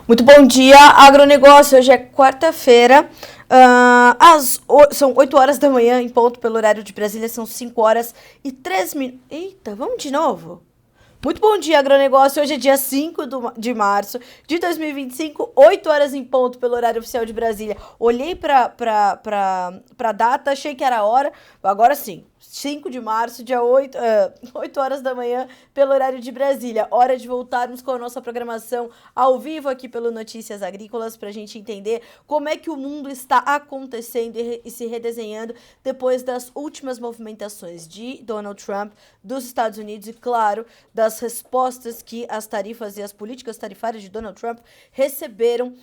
Muito bom dia, agronegócio. Hoje é quarta-feira, são 8 horas da manhã, em ponto pelo horário de Brasília, são 5 horas e 3 minutos. Eita, vamos de novo? Muito bom dia, agronegócio. Hoje é dia 5 de março de 2025, 8 horas em ponto pelo horário oficial de Brasília. Olhei pra data, achei que era a hora, agora sim. 5 de março, dia 8 horas da manhã, pelo horário de Brasília. Hora de voltarmos com a nossa programação ao vivo aqui pelo Notícias Agrícolas, para a gente entender como é que o mundo está acontecendo e se redesenhando depois das últimas movimentações de Donald Trump dos Estados Unidos e, claro, das respostas que as tarifas e as políticas tarifárias de Donald Trump receberam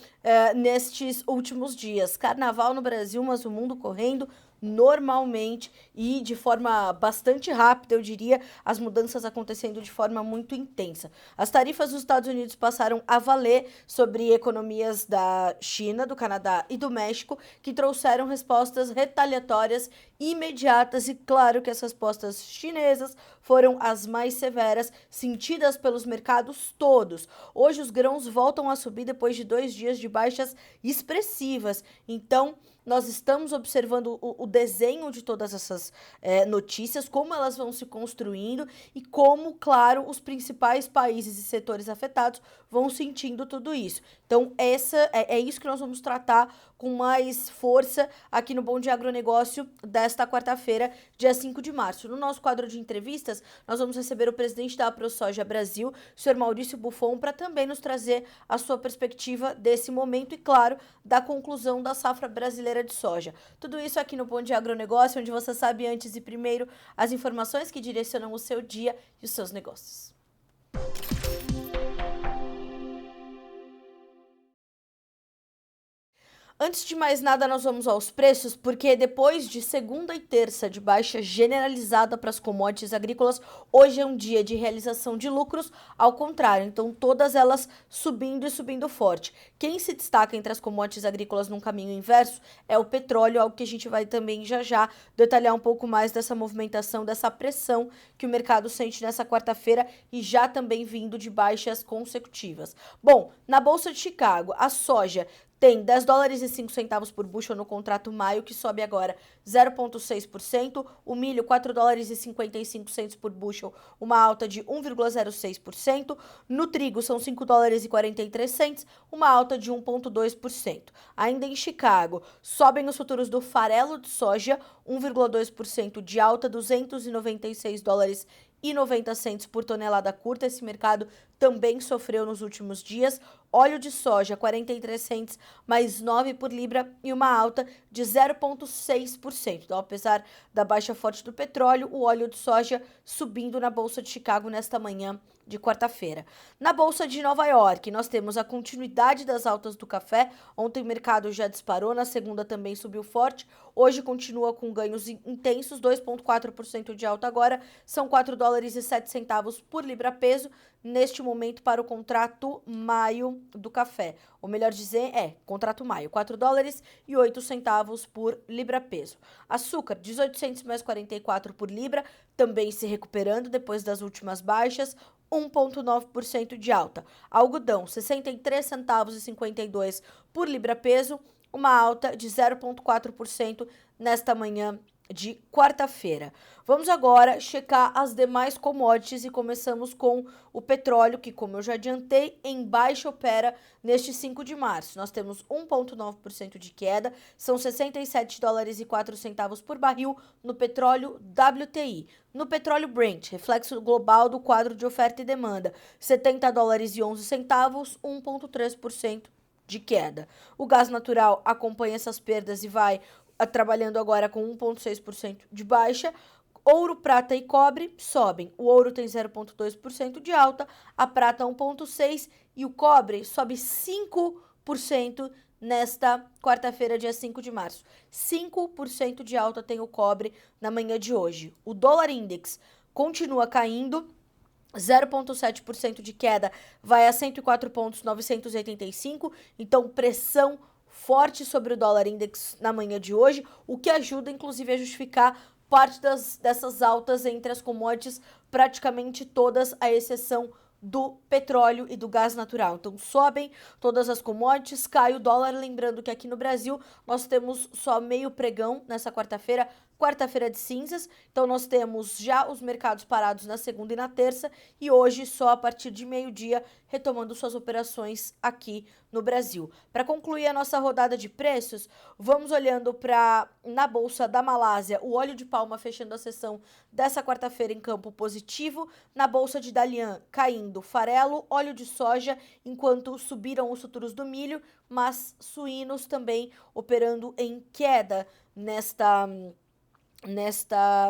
nestes últimos dias. Carnaval no Brasil, mas o mundo correndo normalmente e de forma bastante rápida, eu diria, as mudanças acontecendo de forma muito intensa. As tarifas dos Estados Unidos passaram a valer sobre economias da China, do Canadá e do México, que trouxeram respostas retaliatórias imediatas e claro que as respostas chinesas foram as mais severas, sentidas pelos mercados todos. Hoje os grãos voltam a subir depois de 2 dias de baixas expressivas. Então, nós estamos observando o desenho de todas essas notícias, como elas vão se construindo e como, claro, os principais países e setores afetados vão sentindo tudo isso. Então, é isso que nós vamos tratar com mais força aqui no Bom Dia Agronegócio desta quarta-feira, dia 5 de março. No nosso quadro de entrevistas, nós vamos receber o presidente da AproSoja Brasil, o senhor Maurício Buffon, para também nos trazer a sua perspectiva desse momento e, claro, da conclusão da safra brasileira de soja. Tudo isso aqui no Bom Dia Agronegócio, onde você sabe antes e primeiro as informações que direcionam o seu dia e os seus negócios. Antes de mais nada, nós vamos aos preços, porque depois de segunda e terça de baixa generalizada para as commodities agrícolas, hoje é um dia de realização de lucros, ao contrário, então todas elas subindo e subindo forte. Quem se destaca entre as commodities agrícolas num caminho inverso é o petróleo, algo que a gente vai também já detalhar um pouco mais dessa movimentação, dessa pressão que o mercado sente nessa quarta-feira e já também vindo de baixas consecutivas. Bom, na Bolsa de Chicago, a soja tem 10 dólares e 5 centavos por bushel no contrato maio, que sobe agora 0,6%. O milho, 4 dólares e 55 centos por bushel, uma alta de 1,06%. No trigo, são 5 dólares e 43 centos, uma alta de 1,2%. Ainda em Chicago, sobem os futuros do farelo de soja, 1,2% de alta, 296 dólares e 90 centos por tonelada curta. Esse mercado também sofreu nos últimos dias. Óleo de soja, 43 centos, mais 9 por libra e uma alta de 0,6%. Então, apesar da baixa forte do petróleo, o óleo de soja subindo na Bolsa de Chicago nesta manhã de quarta-feira. Na Bolsa de Nova York, nós temos a continuidade das altas do café. Ontem o mercado já disparou, na segunda também subiu forte. Hoje continua com ganhos intensos, 2,4% de alta agora, são 4 dólares e 7 centavos por libra-peso. Neste momento para o contrato maio do café. Ou melhor dizer, contrato maio, 4 dólares e 8 centavos por libra-peso. Açúcar, 18 centos mais 44 por libra, também se recuperando depois das últimas baixas, 1,9% de alta. Algodão, 63 centavos e 52 por libra-peso, uma alta de 0,4% nesta manhã de quarta-feira. Vamos agora checar as demais commodities e começamos com o petróleo, que, como eu já adiantei, em baixa opera neste 5 de março. Nós temos 1,9% de queda, são 67 dólares e 4 centavos por barril no petróleo WTI. No petróleo Brent, reflexo global do quadro de oferta e demanda, 70 dólares e 11 centavos, 1,3% de queda. O gás natural acompanha essas perdas e vai trabalhando agora com 1,6% de baixa. Ouro, prata e cobre sobem. O ouro tem 0,2% de alta, a prata 1,6% e o cobre sobe 5% nesta quarta-feira, dia 5 de março. 5% de alta tem o cobre na manhã de hoje. O dólar index continua caindo, 0,7% de queda, vai a 104,985, então pressão forte sobre o dólar index na manhã de hoje, o que ajuda inclusive a justificar parte dessas altas entre as commodities, praticamente todas, à exceção do petróleo e do gás natural. Então sobem todas as commodities, cai o dólar, lembrando que aqui no Brasil nós temos só meio pregão nessa quarta-feira, quarta-feira de cinzas, então nós temos já os mercados parados na segunda e na terça e hoje só a partir de meio-dia retomando suas operações aqui no Brasil. Para concluir a nossa rodada de preços, vamos olhando para na bolsa da Malásia, o óleo de palma fechando a sessão dessa quarta-feira em campo positivo, na bolsa de Dalian caindo farelo, óleo de soja, enquanto subiram os futuros do milho, mas suínos também operando em queda nesta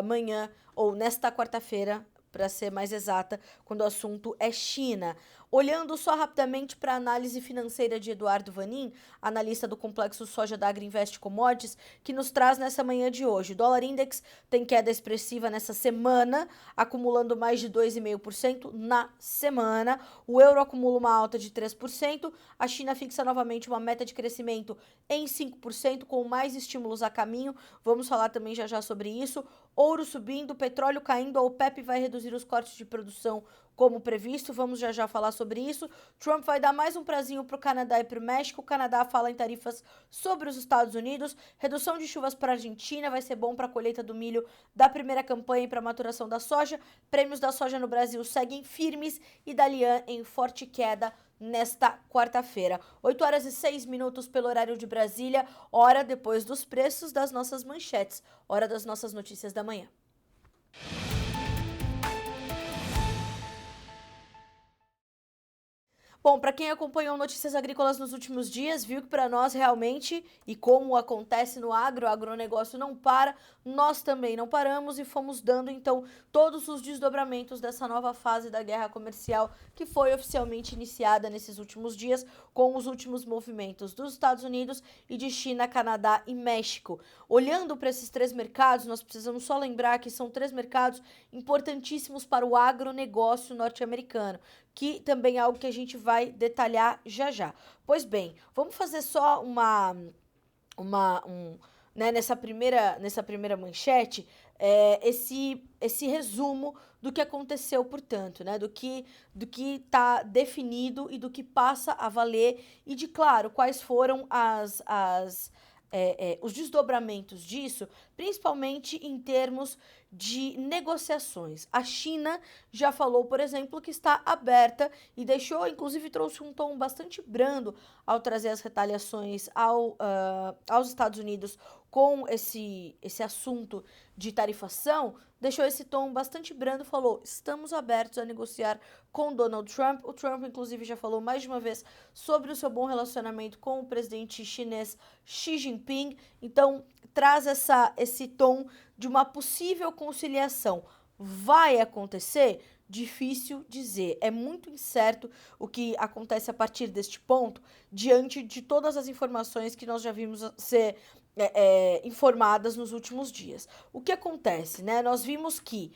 manhã, ou nesta quarta-feira, para ser mais exata, quando o assunto é China. Olhando só rapidamente para a análise financeira de Eduardo Vanin, analista do complexo soja da Agriinvest Commodities, que nos traz nessa manhã de hoje. O dólar index tem queda expressiva nessa semana, acumulando mais de 2,5% na semana. O euro acumula uma alta de 3%. A China fixa novamente uma meta de crescimento em 5%, com mais estímulos a caminho. Vamos falar também já já sobre isso. Ouro subindo, petróleo caindo, a OPEP vai reduzir os cortes de produção como previsto, vamos já já falar sobre isso. Trump vai dar mais um prazinho para o Canadá e para o México. O Canadá fala em tarifas sobre os Estados Unidos. Redução de chuvas para a Argentina, vai ser bom para a colheita do milho da primeira campanha e para a maturação da soja. Prêmios da soja no Brasil seguem firmes e Dalian em forte queda nesta quarta-feira. 8h06 pelo horário de Brasília, hora depois dos preços das nossas manchetes, hora das nossas notícias da manhã. Bom, para quem acompanhou Notícias Agrícolas nos últimos dias, viu que para nós realmente, e como acontece no agro, o agronegócio não para, nós também não paramos e fomos dando então todos os desdobramentos dessa nova fase da guerra comercial que foi oficialmente iniciada nesses últimos dias com os últimos movimentos dos Estados Unidos e de China, Canadá e México. Olhando para esses três mercados, nós precisamos só lembrar que são três mercados importantíssimos para o agronegócio norte-americano, que também é algo que a gente vai detalhar já já. Pois bem, vamos fazer só né, nessa primeira manchete, esse resumo do que aconteceu, portanto, né, do que está definido e do que passa a valer e de, claro, quais foram os desdobramentos disso, principalmente em termos de negociações. A China já falou, por exemplo, que está aberta e deixou, inclusive trouxe um tom bastante brando ao trazer as retaliações aos Estados Unidos com esse assunto de tarifação, deixou esse tom bastante brando, falou, estamos abertos a negociar com Donald Trump. O Trump, inclusive, já falou mais de uma vez sobre o seu bom relacionamento com o presidente chinês Xi Jinping, então traz esse tom de uma possível conciliação. Vai acontecer? Difícil dizer. É muito incerto o que acontece a partir deste ponto, diante de todas as informações que nós já vimos ser informadas nos últimos dias. O que acontece, né? Nós vimos que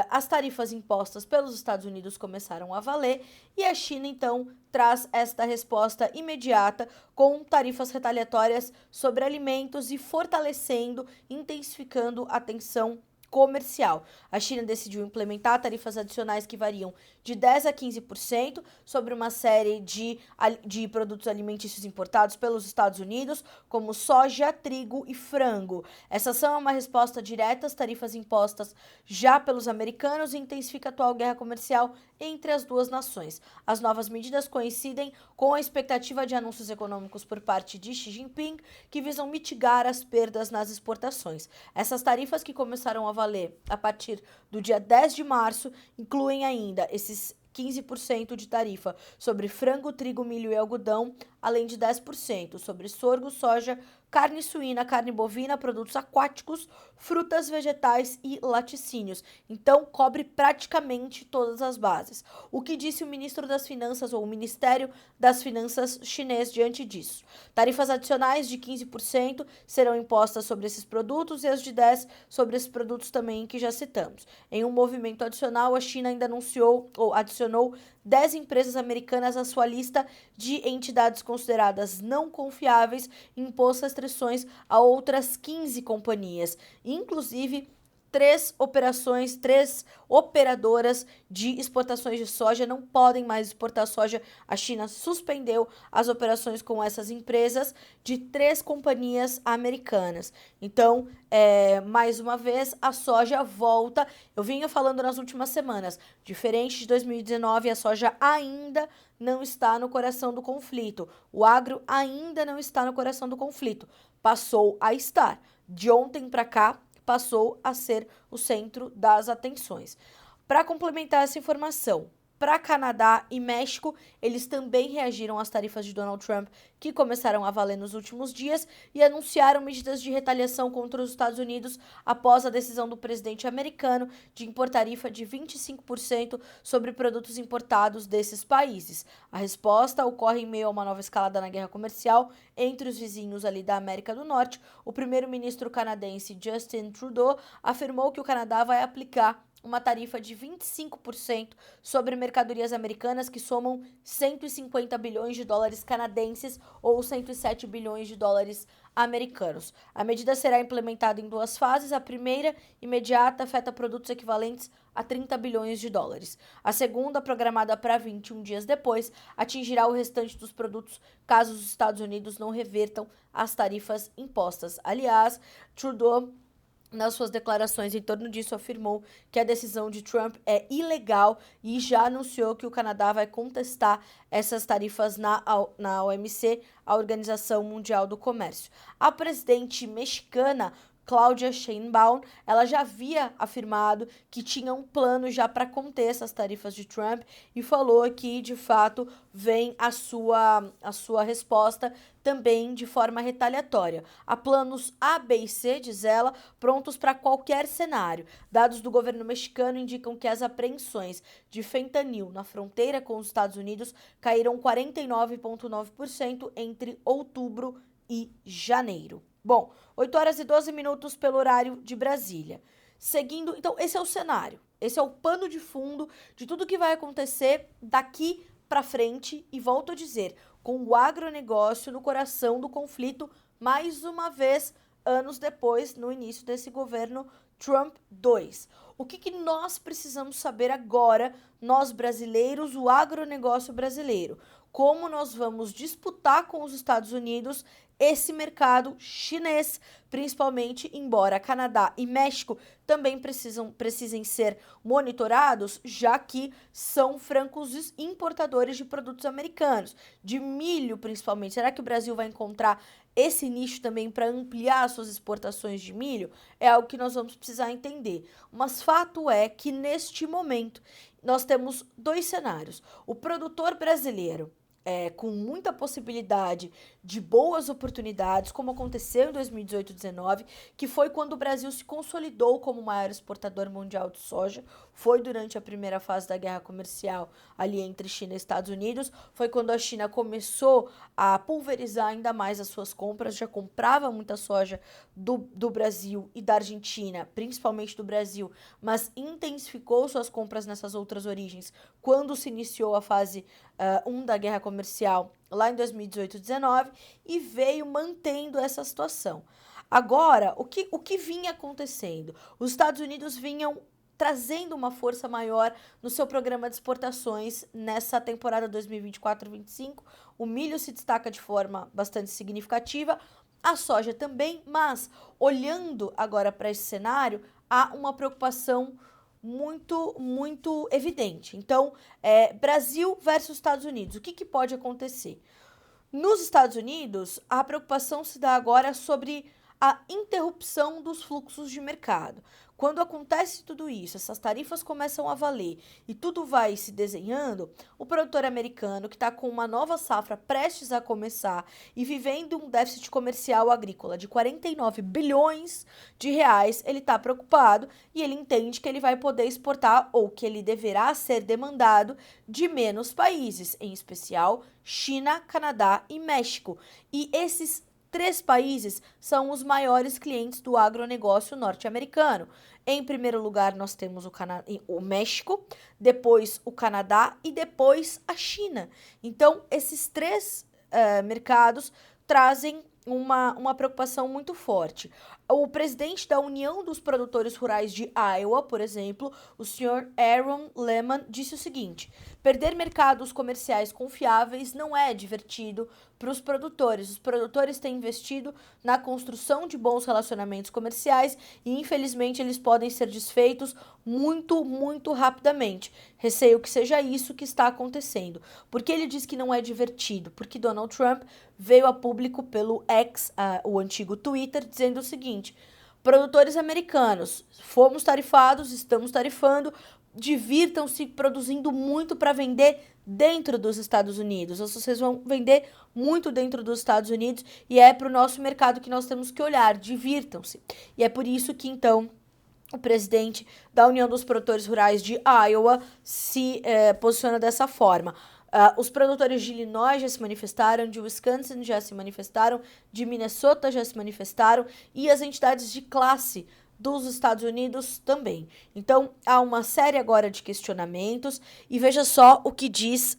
as tarifas impostas pelos Estados Unidos começaram a valer e a China, então, traz esta resposta imediata com tarifas retaliatórias sobre alimentos e fortalecendo, intensificando a tensão comercial. A China decidiu implementar tarifas adicionais que variam de 10% a 15% sobre uma série de produtos alimentícios importados pelos Estados Unidos, como soja, trigo e frango. Essa ação é uma resposta direta às tarifas impostas já pelos americanos e intensifica a atual guerra comercial entre as duas nações. As novas medidas coincidem com a expectativa de anúncios econômicos por parte de Xi Jinping, que visam mitigar as perdas nas exportações. Essas tarifas, que começaram a valer a partir do dia 10 de março, incluem ainda esses 15% de tarifa sobre frango, trigo, milho e algodão, além de 10% sobre sorgo, soja, carne suína, carne bovina, produtos aquáticos, frutas, vegetais e laticínios. Então, cobre praticamente todas as bases. O que disse o ministro das Finanças, ou o Ministério das Finanças chinês, diante disso? Tarifas adicionais de 15% serão impostas sobre esses produtos e as de 10% sobre esses produtos também que já citamos. Em um movimento adicional, a China ainda anunciou ou adicionou 10 empresas americanas à sua lista de entidades consideradas não confiáveis e impôs restrições a outras 15 companhias, inclusive três operadoras de exportações de soja não podem mais exportar soja. A China suspendeu as operações com essas empresas de 3 companhias americanas. Então, mais uma vez, a soja volta. Eu vinha falando nas últimas semanas, diferente de 2019, a soja ainda não está no coração do conflito. O agro ainda não está no coração do conflito. Passou a estar. De ontem para cá, passou a ser o centro das atenções. Para complementar essa informação, para Canadá e México, eles também reagiram às tarifas de Donald Trump, que começaram a valer nos últimos dias, e anunciaram medidas de retaliação contra os Estados Unidos após a decisão do presidente americano de impor tarifa de 25% sobre produtos importados desses países. A resposta ocorre em meio a uma nova escalada na guerra comercial entre os vizinhos ali da América do Norte. O primeiro-ministro canadense Justin Trudeau afirmou que o Canadá vai aplicar uma tarifa de 25% sobre mercadorias americanas que somam 150 bilhões de dólares canadenses ou 107 bilhões de dólares americanos. A medida será implementada em 2 fases. A primeira, imediata, afeta produtos equivalentes a 30 bilhões de dólares. A segunda, programada para 21 dias depois, atingirá o restante dos produtos caso os Estados Unidos não revertam as tarifas impostas. Aliás, Trudeau, nas suas declarações em torno disso, afirmou que a decisão de Trump é ilegal e já anunciou que o Canadá vai contestar essas tarifas na OMC, a Organização Mundial do Comércio. A presidente mexicana Claudia Sheinbaum, ela já havia afirmado que tinha um plano já para conter essas tarifas de Trump e falou que, de fato, vem a sua resposta também de forma retaliatória. Há planos A, B e C, diz ela, prontos para qualquer cenário. Dados do governo mexicano indicam que as apreensões de fentanil na fronteira com os Estados Unidos caíram 49,9% entre outubro e janeiro. Bom, 8 horas e 12 minutos pelo horário de Brasília. Seguindo, então, esse é o cenário. Esse é o pano de fundo de tudo que vai acontecer daqui para frente. E volto a dizer, com o agronegócio no coração do conflito, mais uma vez, anos depois, no início desse governo Trump 2. O que nós precisamos saber agora, nós brasileiros, o agronegócio brasileiro? Como nós vamos disputar com os Estados Unidos esse mercado chinês, principalmente, embora Canadá e México também precisem ser monitorados, já que são francos importadores de produtos americanos, de milho principalmente. Será que o Brasil vai encontrar esse nicho também para ampliar suas exportações de milho? É algo que nós vamos precisar entender. Mas fato é que neste momento nós temos 2 cenários. O produtor brasileiro, com muita possibilidade de boas oportunidades, como aconteceu em 2018 e 2019, que foi quando o Brasil se consolidou como o maior exportador mundial de soja, foi durante a primeira fase da guerra comercial ali entre China e Estados Unidos, foi quando a China começou a pulverizar ainda mais as suas compras, já comprava muita soja do Brasil e da Argentina, principalmente do Brasil, mas intensificou suas compras nessas outras origens quando se iniciou a fase 1 da guerra comercial lá em 2018 e 2019 e veio mantendo essa situação. Agora, o que vinha acontecendo? Os Estados Unidos vinham trazendo uma força maior no seu programa de exportações nessa temporada 2024-25. O milho se destaca de forma bastante significativa, a soja também, mas olhando agora para esse cenário, há uma preocupação muito evidente. Então, Brasil versus Estados Unidos, o que pode acontecer? Nos Estados Unidos, a preocupação se dá agora sobre a interrupção dos fluxos de mercado. Quando acontece tudo isso, essas tarifas começam a valer e tudo vai se desenhando, o produtor americano que está com uma nova safra prestes a começar e vivendo um déficit comercial agrícola de 49 bilhões de reais, ele está preocupado e ele entende que ele vai poder exportar ou que ele deverá ser demandado de menos países, em especial China, Canadá e México. E esses 3 países são os maiores clientes do agronegócio norte-americano. Em primeiro lugar, nós temos o México, depois o Canadá e depois a China. Então, esses 3 mercados trazem uma preocupação muito forte. O presidente da União dos Produtores Rurais de Iowa, por exemplo, o senhor Aaron Lehman, disse o seguinte: perder mercados comerciais confiáveis não é divertido para os produtores. Os produtores têm investido na construção de bons relacionamentos comerciais e, infelizmente, eles podem ser desfeitos muito, muito rapidamente. Receio que seja isso que está acontecendo. Por que ele diz que não é divertido? Porque Donald Trump veio a público pelo X, o antigo Twitter, dizendo o seguinte: produtores americanos, fomos tarifados, estamos tarifando, divirtam-se produzindo muito para vender dentro dos Estados Unidos. Vocês vão vender muito dentro dos Estados Unidos e é para o nosso mercado que nós temos que olhar, divirtam-se. E é por isso que, então, o presidente da União dos Produtores Rurais de Iowa se posiciona dessa forma. Os produtores de Illinois já se manifestaram, de Wisconsin já se manifestaram, de Minnesota já se manifestaram e as entidades de classe dos Estados Unidos também. Então, há uma série agora de questionamentos e veja só o que diz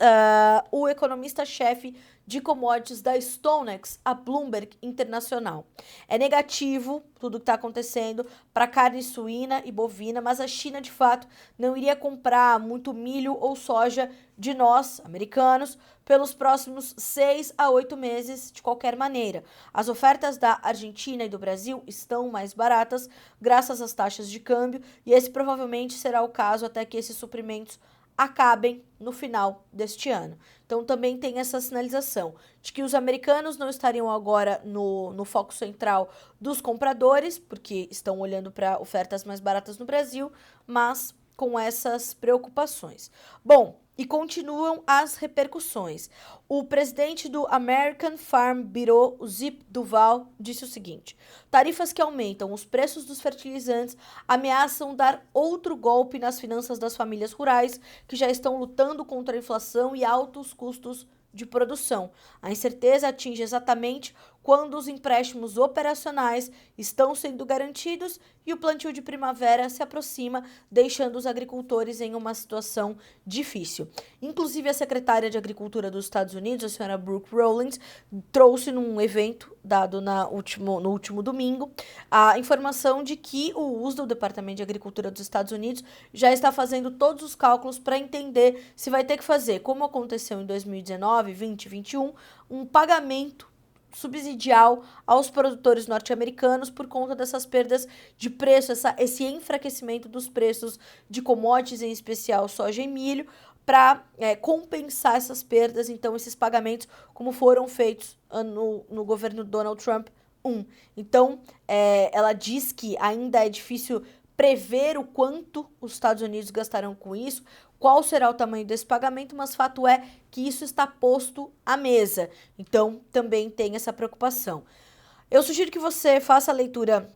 o economista-chefe de commodities da StoneX, a Bloomberg Internacional. É negativo tudo que está acontecendo para carne suína e bovina, mas a China, de fato, não iria comprar muito milho ou soja de nós, americanos, pelos próximos 6 a 8 meses, de qualquer maneira. As ofertas da Argentina e do Brasil estão mais baratas, graças às taxas de câmbio, e esse provavelmente será o caso até que esses suprimentos acabem no final deste ano. Então também tem essa sinalização de que os americanos não estariam agora no foco central dos compradores, porque estão olhando para ofertas mais baratas no Brasil, mas com essas preocupações. Bom, e continuam as repercussões. O presidente do American Farm Bureau, o Zip Duval, disse o seguinte: tarifas que aumentam os preços dos fertilizantes ameaçam dar outro golpe nas finanças das famílias rurais que já estão lutando contra a inflação e altos custos de produção. A incerteza atinge exatamente quando os empréstimos operacionais estão sendo garantidos e o plantio de primavera se aproxima, deixando os agricultores em uma situação difícil. Inclusive, a secretária de Agricultura dos Estados Unidos, a senhora Brooke Rollins, trouxe num evento dado no último domingo a informação de que o USDA, o Departamento de Agricultura dos Estados Unidos, já está fazendo todos os cálculos para entender se vai ter que fazer, como aconteceu em 2019, 20, 21, um pagamento subsidial aos produtores norte-americanos por conta dessas perdas de preço, esse enfraquecimento dos preços de commodities, em especial soja e milho, para compensar essas perdas, então esses pagamentos como foram feitos no governo Donald Trump 1. Então, ela diz que ainda é difícil prever o quanto os Estados Unidos gastarão com isso, qual será o tamanho desse pagamento, mas fato é que isso está posto à mesa. Então, também tem essa preocupação. Eu sugiro que você faça a leitura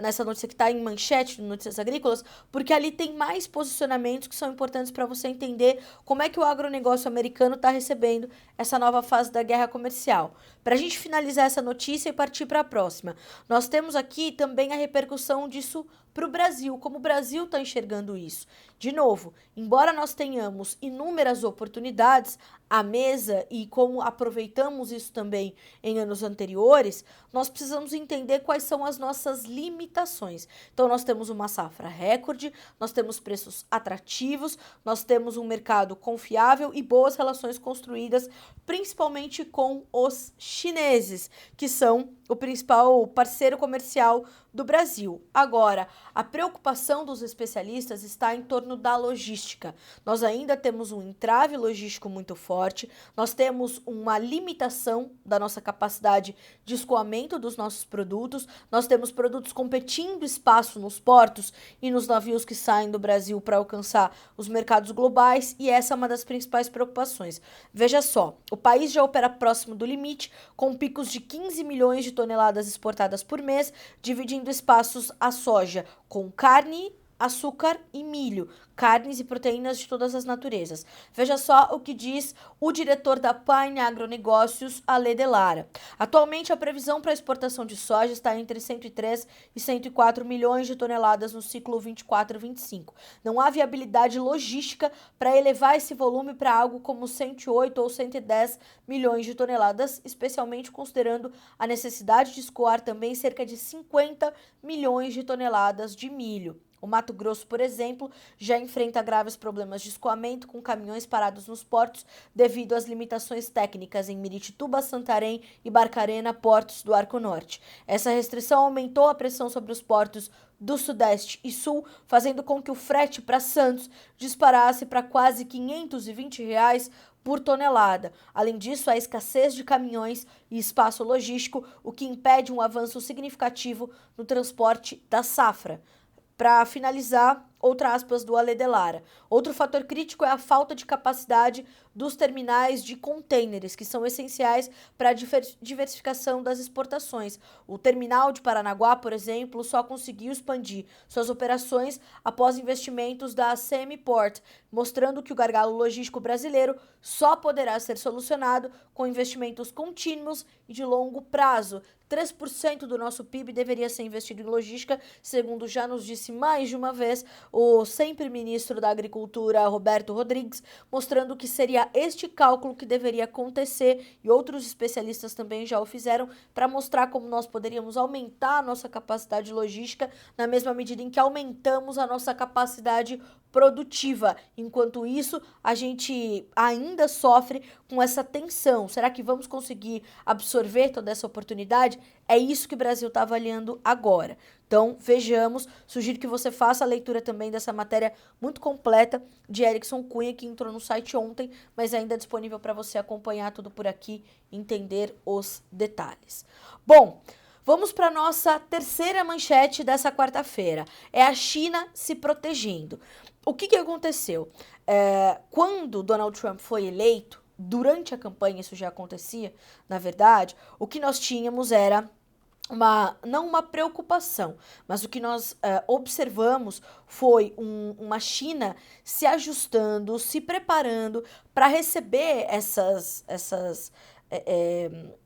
nessa notícia que está em manchete, Notícias Agrícolas, porque ali tem mais posicionamentos que são importantes para você entender como é que o agronegócio americano está recebendo essa nova fase da guerra comercial. Para a gente finalizar essa notícia e partir para a próxima, nós temos aqui também a repercussão disso para o Brasil, como o Brasil está enxergando isso. De novo, embora nós tenhamos inúmeras oportunidades à mesa e como aproveitamos isso também em anos anteriores, nós precisamos entender quais são as nossas limitações. Então, nós temos uma safra recorde, nós temos preços atrativos, nós temos um mercado confiável e boas relações construídas, principalmente com os chineses, que são o principal parceiro comercial do Brasil. Agora, a preocupação dos especialistas está em torno da logística. Nós ainda temos um entrave logístico muito forte, nós temos uma limitação da nossa capacidade de escoamento dos nossos produtos, nós temos produtos competindo espaço nos portos e nos navios que saem do Brasil para alcançar os mercados globais, e essa é uma das principais preocupações. Veja só, o país já opera próximo do limite, com picos de 15 milhões de toneladas exportadas por mês, dividindo espaços a soja com carne açúcar e milho, carnes e proteínas de todas as naturezas. Veja só o que diz o diretor da Pine Agronegócios, Ale de Lara. Atualmente, a previsão para a exportação de soja está entre 103 e 104 milhões de toneladas no ciclo 24-25. Não há viabilidade logística para elevar esse volume para algo como 108 ou 110 milhões de toneladas, especialmente considerando a necessidade de escoar também cerca de 50 milhões de toneladas de milho. O Mato Grosso, por exemplo, já enfrenta graves problemas de escoamento com caminhões parados nos portos devido às limitações técnicas em Miritituba, Santarém e Barcarena, portos do Arco Norte. Essa restrição aumentou a pressão sobre os portos do Sudeste e Sul, fazendo com que o frete para Santos disparasse para quase R$ 520 por tonelada. Além disso, a escassez de caminhões e espaço logístico, o que impede um avanço significativo no transporte da safra. Para finalizar, outra aspas do Ale de Lara. Outro fator crítico é a falta de capacidade dos terminais de contêineres, que são essenciais para a diversificação das exportações. O terminal de Paranaguá, por exemplo, só conseguiu expandir suas operações após investimentos da Semiport, mostrando que o gargalo logístico brasileiro só poderá ser solucionado com investimentos contínuos e de longo prazo. 3% do nosso PIB deveria ser investido em logística, segundo já nos disse mais de uma vez o sempre ministro da Agricultura, Roberto Rodrigues, mostrando que seria este cálculo que deveria acontecer, e outros especialistas também já o fizeram, para mostrar como nós poderíamos aumentar a nossa capacidade logística na mesma medida em que aumentamos a nossa capacidade produtiva. Enquanto isso, a gente ainda sofre com essa tensão. Será que vamos conseguir absorver toda essa oportunidade? É isso que o Brasil está avaliando agora. Então, vejamos. Sugiro que você faça a leitura também dessa matéria muito completa de Erickson Cunha, que entrou no site ontem, mas ainda é disponível para você acompanhar tudo por aqui e entender os detalhes. Bom, vamos para a nossa terceira manchete dessa quarta-feira. É a China se protegendo. O que aconteceu? Quando Donald Trump foi eleito, durante a campanha isso já acontecia, na verdade, o que nós tínhamos era não uma preocupação, mas o que nós observamos foi uma China se ajustando, se preparando para receber essas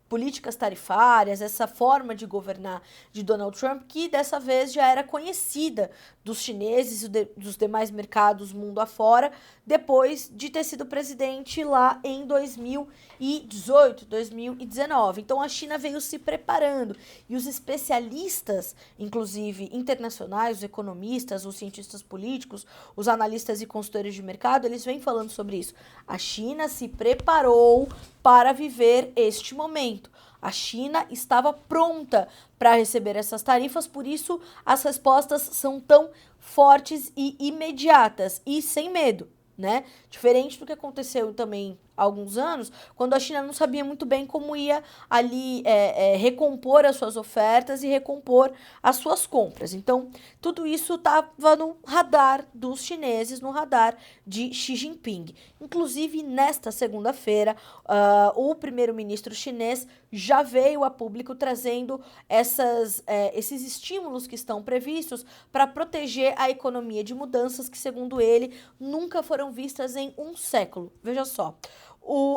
políticas tarifárias, essa forma de governar de Donald Trump, que dessa vez já era conhecida dos chineses e dos demais mercados mundo afora, depois de ter sido presidente lá em 2018, 2019. Então a China veio se preparando e os especialistas, inclusive internacionais, os economistas, os cientistas políticos, os analistas e consultores de mercado, eles vêm falando sobre isso. A China se preparou para viver este momento. A China estava pronta para receber essas tarifas, por isso as respostas são tão fortes e imediatas e sem medo, né? Diferente do que aconteceu também há alguns anos, quando a China não sabia muito bem como ia ali recompor as suas ofertas e recompor as suas compras. Então, tudo isso estava no radar dos chineses, no radar de Xi Jinping. Inclusive, nesta segunda-feira, o primeiro-ministro chinês já veio a público trazendo esses estímulos que estão previstos para proteger a economia de mudanças que, segundo ele, nunca foram vistas em um século. Veja só.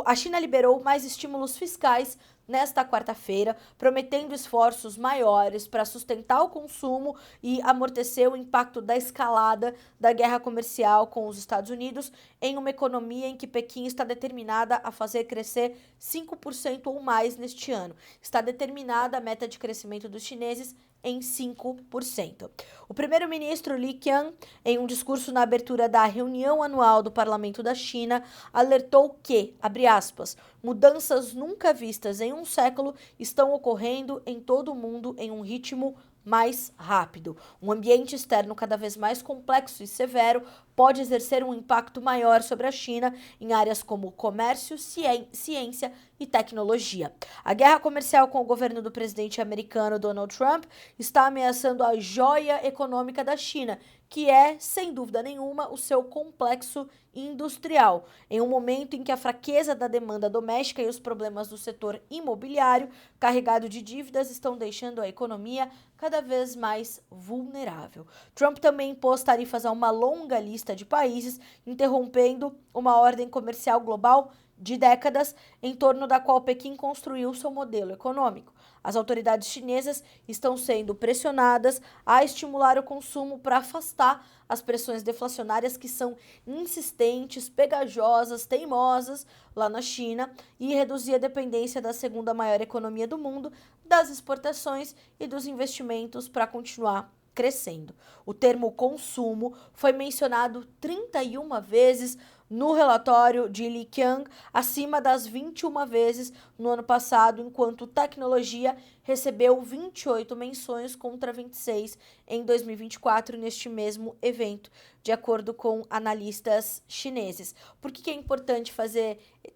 A China liberou mais estímulos fiscais nesta quarta-feira, prometendo esforços maiores para sustentar o consumo e amortecer o impacto da escalada da guerra comercial com os Estados Unidos em uma economia em que Pequim está determinada a fazer crescer 5% ou mais neste ano. Está determinada a meta de crescimento dos chineses em 5%. O primeiro-ministro Li Qiang, em um discurso na abertura da reunião anual do Parlamento da China, alertou que, abre aspas, mudanças nunca vistas em um século estão ocorrendo em todo o mundo em um ritmo mais rápido. Um ambiente externo cada vez mais complexo e severo pode exercer um impacto maior sobre a China em áreas como comércio, ciência e tecnologia. A guerra comercial com o governo do presidente americano Donald Trump está ameaçando a joia econômica da China, que é, sem dúvida nenhuma, o seu complexo industrial. Em um momento em que a fraqueza da demanda doméstica e os problemas do setor imobiliário, carregado de dívidas, estão deixando a economia cada vez mais vulnerável. Trump também impôs tarifas a uma longa lista de países, interrompendo uma ordem comercial global de décadas em torno da qual Pequim construiu seu modelo econômico. As autoridades chinesas estão sendo pressionadas a estimular o consumo para afastar as pressões deflacionárias que são insistentes, pegajosas, teimosas lá na China e reduzir a dependência da segunda maior economia do mundo das exportações e dos investimentos para continuar crescendo. O termo consumo foi mencionado 31 vezes no relatório de Li Qiang, acima das 21 vezes no ano passado, enquanto tecnologia recebeu 28 menções contra 26 em 2024 neste mesmo evento, de acordo com analistas chineses. Por que é importante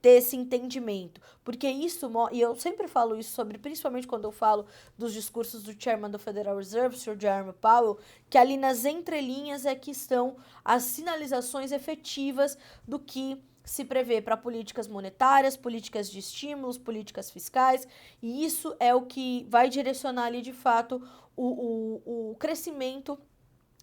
ter esse entendimento? Porque isso, e eu sempre falo isso sobre, principalmente quando eu falo dos discursos do Chairman do Federal Reserve, Sr. Jerome Powell, que ali nas entrelinhas é que estão as sinalizações efetivas do que se prevê para políticas monetárias, políticas de estímulos, políticas fiscais, e isso é o que vai direcionar ali de fato o crescimento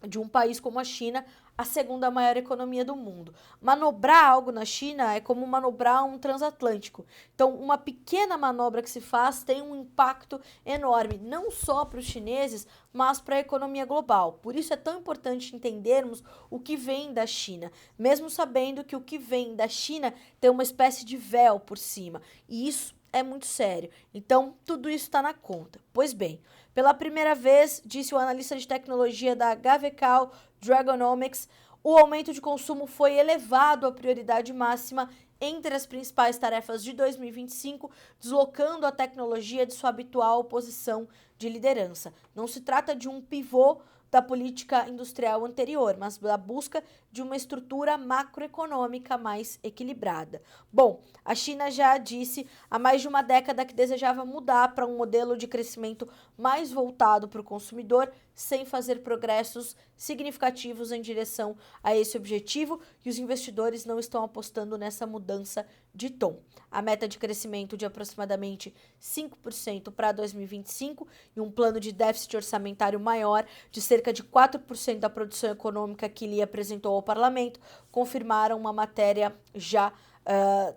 de um país como a China, a segunda maior economia do mundo. Manobrar algo na China é como manobrar um transatlântico. Então, uma pequena manobra que se faz tem um impacto enorme, não só para os chineses, mas para a economia global. Por isso é tão importante entendermos o que vem da China, mesmo sabendo que o que vem da China tem uma espécie de véu por cima. E isso é muito sério. Então, tudo isso está na conta. Pois bem, pela primeira vez, disse o analista de tecnologia da Gavecal Dragonomics, o aumento de consumo foi elevado à prioridade máxima entre as principais tarefas de 2025, deslocando a tecnologia de sua habitual posição de liderança. Não se trata de um pivô da política industrial anterior, mas da busca de uma estrutura macroeconômica mais equilibrada. Bom, a China já disse há mais de uma década que desejava mudar para um modelo de crescimento mais voltado para o consumidor, sem fazer progressos significativos em direção a esse objetivo, e os investidores não estão apostando nessa mudança de tom. A meta de crescimento de aproximadamente 5% para 2025 e um plano de déficit orçamentário maior de cerca de 4% da produção econômica que Li apresentou ao parlamento confirmaram uma matéria já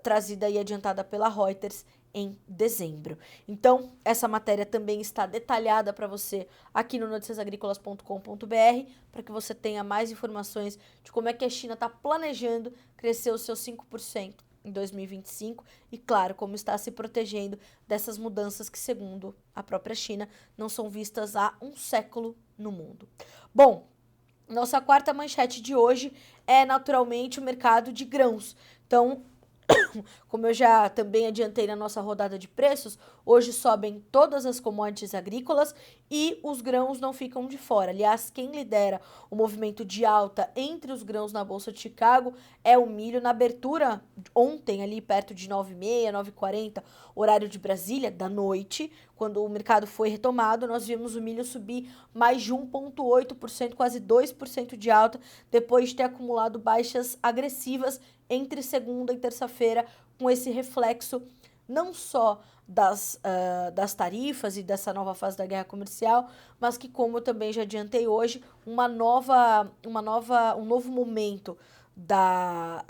trazida e adiantada pela Reuters em dezembro. Então, essa matéria também está detalhada para você aqui no noticiasagricolas.com.br, para que você tenha mais informações de como é que a China está planejando crescer os seus 5% em 2025 e, claro, como está se protegendo dessas mudanças que, segundo a própria China, não são vistas há um século no mundo. Bom, nossa quarta manchete de hoje é naturalmente o mercado de grãos. Então, como eu já também adiantei na nossa rodada de preços, hoje sobem todas as commodities agrícolas e os grãos não ficam de fora. Aliás, quem lidera o movimento de alta entre os grãos na Bolsa de Chicago é o milho. Na abertura ontem, ali perto de 9h30, 9h40, horário de Brasília, da noite, quando o mercado foi retomado, nós vimos o milho subir mais de 1,8%, quase 2% de alta, depois de ter acumulado baixas agressivas entre segunda e terça-feira, com esse reflexo não só das tarifas e dessa nova fase da guerra comercial, mas que, como eu também já adiantei hoje, um novo momento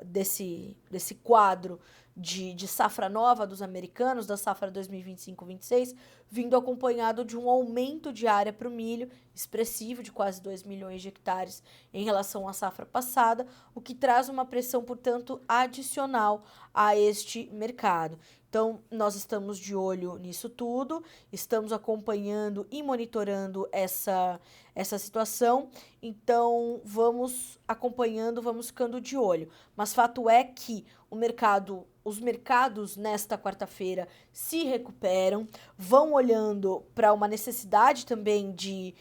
desse quadro de safra nova dos americanos, da safra 2025-26, vindo acompanhado de um aumento de área para o milho expressivo, de quase 2 milhões de hectares em relação à safra passada, o que traz uma pressão, portanto, adicional a este mercado. Então, nós estamos de olho nisso tudo, estamos acompanhando e monitorando essa situação, então vamos acompanhando, vamos ficando de olho. Mas fato é que os mercados nesta quarta-feira se recuperam, vão olhando para uma necessidade também de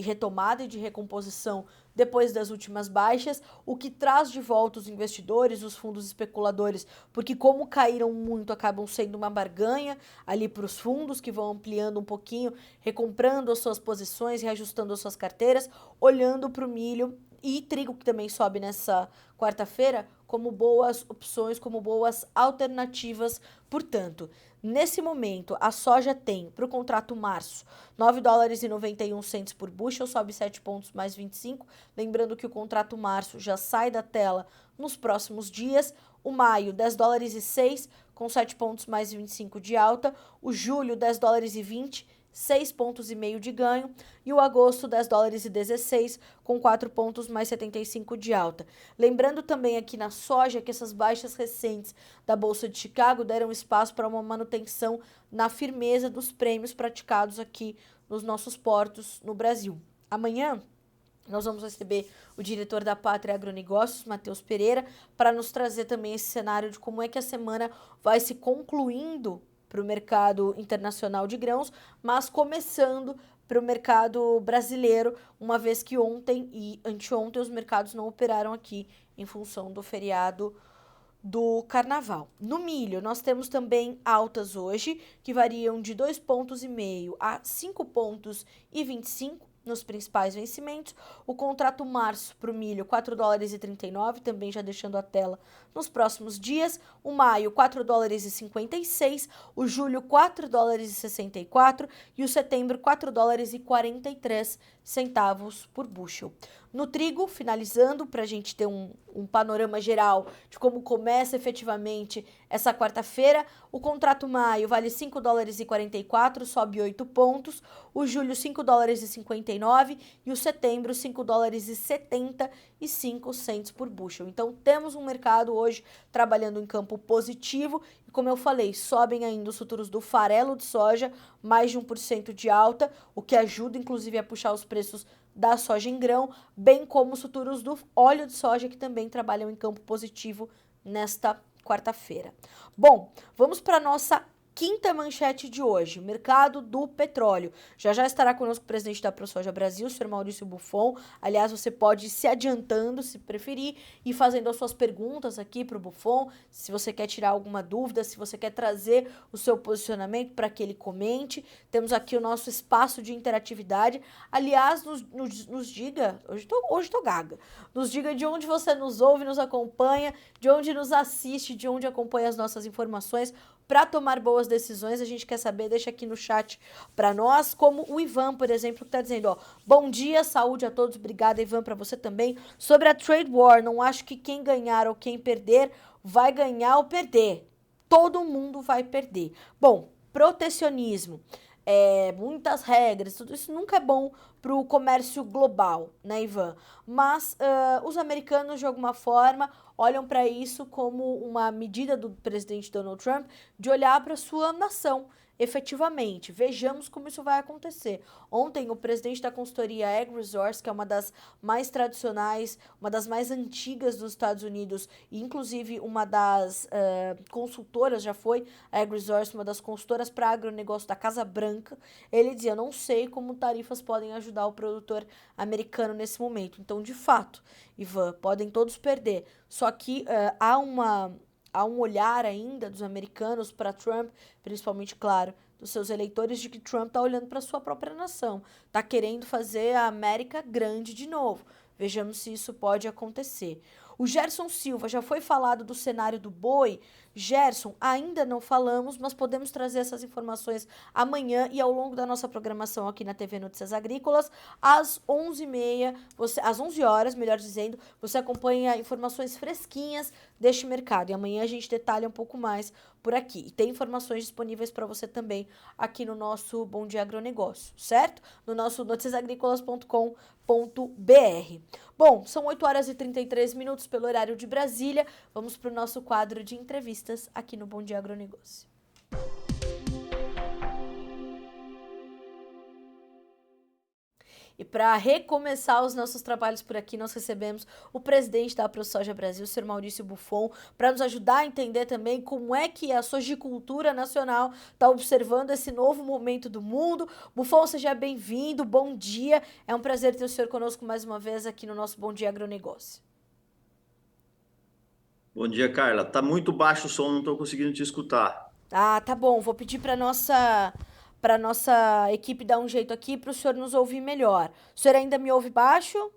retomada e de recomposição depois das últimas baixas, o que traz de volta os investidores, os fundos especuladores, porque como caíram muito, acabam sendo uma barganha ali para os fundos, que vão ampliando um pouquinho, recomprando as suas posições, reajustando as suas carteiras, olhando para o milho e trigo que também sobe nessa quarta-feira, como boas opções, como boas alternativas. Portanto, nesse momento, a soja tem, para o contrato março, $9,91 por bushel, sobe 7 pontos mais 25. Lembrando que o contrato março já sai da tela nos próximos dias. O maio, $10,06, com 7 pontos mais 25 de alta. O julho, $10,20, 6 pontos e meio de ganho, e o agosto $10,16 com 4 pontos mais 75 de alta. Lembrando também aqui na soja que essas baixas recentes da Bolsa de Chicago deram espaço para uma manutenção na firmeza dos prêmios praticados aqui nos nossos portos no Brasil. Amanhã nós vamos receber o diretor da Pátria Agronegócios, Matheus Pereira, para nos trazer também esse cenário de como é que a semana vai se concluindo para o mercado internacional de grãos, mas começando para o mercado brasileiro, uma vez que ontem e anteontem os mercados não operaram aqui em função do feriado do carnaval. No milho, nós temos também altas hoje, que variam de 2,5 pontos a 5,25 pontos nos principais vencimentos. O contrato março para o milho, $4,39, também já deixando a tela nos próximos dias. O maio, $4,56, o julho, $4,64 e o setembro, $4,43 por bushel. No trigo, finalizando, para a gente ter um panorama geral de como começa efetivamente essa quarta-feira, o contrato maio vale $5,44, sobe 8 pontos, o julho $5,59 e o setembro $5,75 por bushel. Então temos um mercado hoje trabalhando em campo positivo e, como eu falei, sobem ainda os futuros do farelo de soja, mais de 1% de alta, o que ajuda inclusive a puxar os preços da soja em grão, bem como os futuros do óleo de soja, que também trabalham em campo positivo nesta quarta-feira. Bom, vamos para a nossa quinta manchete de hoje, mercado do petróleo. Já estará conosco o presidente da ProSoja Brasil, o senhor Maurício Buffon. Aliás, você pode ir se adiantando, se preferir, e fazendo as suas perguntas aqui para o Buffon, se você quer tirar alguma dúvida, se você quer trazer o seu posicionamento para que ele comente. Temos aqui o nosso espaço de interatividade. Aliás, nos diga, hoje tô gaga, nos diga de onde você nos ouve, nos acompanha, de onde nos assiste, de onde acompanha as nossas informações, para tomar boas decisões. A gente quer saber, deixa aqui no chat para nós, como o Ivan, por exemplo, que está dizendo, ó, bom dia, saúde a todos, obrigada, Ivan, para você também. Sobre a trade war, não acho que quem ganhar ou quem perder vai ganhar ou perder. Todo mundo vai perder. Bom, protecionismo, muitas regras, tudo isso nunca é bom para o comércio global, né, Ivan? Mas os americanos, de alguma forma, olham para isso como uma medida do presidente Donald Trump de olhar para sua nação, efetivamente. Vejamos como isso vai acontecer. Ontem, o presidente da consultoria AgResource, que é uma das mais tradicionais, uma das mais antigas dos Estados Unidos, e inclusive uma das consultoras, já foi a AgResource, uma das consultoras para agronegócio da Casa Branca, ele dizia, não sei como tarifas podem ajudar o produtor americano nesse momento. Então, de fato, Ivan, podem todos perder. Só que há um olhar ainda dos americanos para Trump, principalmente, claro, dos seus eleitores, de que Trump está olhando para sua própria nação, está querendo fazer a América grande de novo. Vejamos se isso pode acontecer. O Gerson Silva, já foi falado do cenário do boi. Gerson, ainda não falamos, mas podemos trazer essas informações amanhã e ao longo da nossa programação aqui na TV Notícias Agrícolas. Às 11h30, às 11 horas, melhor dizendo, você acompanha informações fresquinhas deste mercado. E amanhã a gente detalha um pouco mais por aqui. E tem informações disponíveis para você também aqui no nosso Bom Dia Agronegócio, certo? No nosso noticiasagricolas.com.br. Bom, são 8h33 pelo horário de Brasília. Vamos para o nosso quadro de entrevistas aqui no Bom Dia Agronegócio. E para recomeçar os nossos trabalhos por aqui, nós recebemos o presidente da ProSoja Brasil, o senhor Maurício Buffon, para nos ajudar a entender também como é que a sojicultura nacional está observando esse novo momento do mundo. Buffon, seja bem-vindo, bom dia. É um prazer ter o senhor conosco mais uma vez aqui no nosso Bom Dia Agronegócio. Bom dia, Carla. Tá muito baixo o som, não estou conseguindo te escutar. Ah, tá bom. Vou pedir para nossa equipe dar um jeito aqui para o senhor nos ouvir melhor. O senhor ainda me ouve baixo?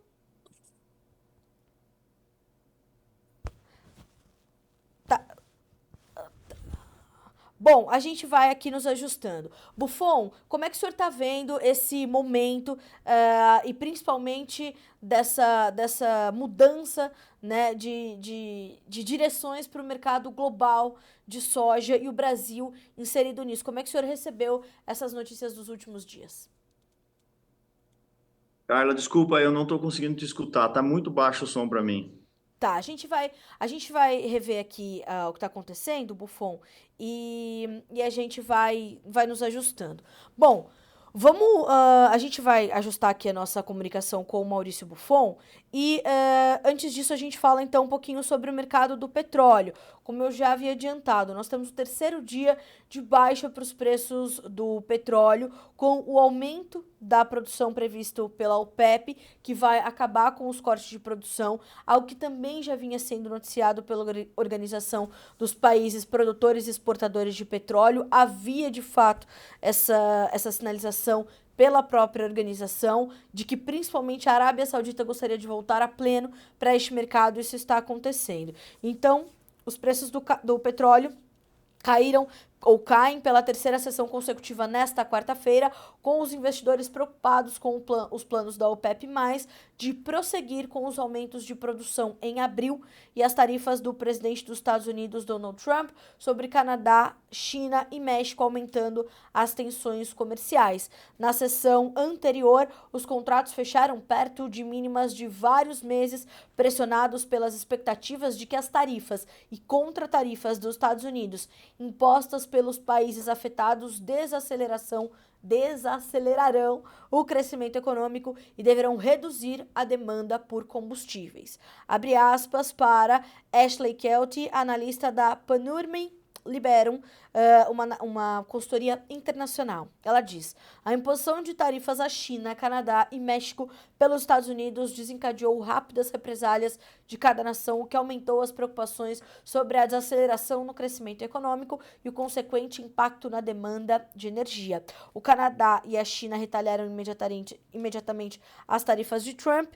Bom, a gente vai aqui nos ajustando. Buffon, como é que o senhor está vendo esse momento e principalmente dessa mudança, né, de direções para o mercado global de soja e o Brasil inserido nisso? Como é que o senhor recebeu essas notícias dos últimos dias? Carla, desculpa, eu não estou conseguindo te escutar. Tá muito baixo o som para mim. Tá, a gente vai rever aqui o que está acontecendo, Buffon, e a gente vai nos ajustando. Bom, a gente vai ajustar aqui a nossa comunicação com o Maurício Buffon e antes disso a gente fala então um pouquinho sobre o mercado do petróleo. Como eu já havia adiantado, nós temos o terceiro dia de baixa para os preços do petróleo, com o aumento da produção previsto pela OPEP, que vai acabar com os cortes de produção, algo que também já vinha sendo noticiado pela Organização dos Países Produtores e Exportadores de Petróleo. Havia, de fato, essa sinalização pela própria organização de que principalmente a Arábia Saudita gostaria de voltar a pleno para este mercado. Isso está acontecendo. Então, os preços do petróleo caíram ou caem pela terceira sessão consecutiva nesta quarta-feira, com os investidores preocupados com os planos da OPEP+, de prosseguir com os aumentos de produção em abril e as tarifas do presidente dos Estados Unidos, Donald Trump, sobre Canadá, China e México, aumentando as tensões comerciais. Na sessão anterior, os contratos fecharam perto de mínimas de vários meses, pressionados pelas expectativas de que as tarifas e contratarifas dos Estados Unidos impostas pelos países afetados desacelerarão o crescimento econômico e deverão reduzir a demanda por combustíveis. Abre aspas para Ashley Kelty, analista da Panmure Liberum, uma consultoria internacional. Ela diz: a imposição de tarifas à China, Canadá e México pelos Estados Unidos desencadeou rápidas represálias de cada nação, o que aumentou as preocupações sobre a desaceleração no crescimento econômico e o consequente impacto na demanda de energia. O Canadá e a China retaliaram imediatamente as tarifas de Trump.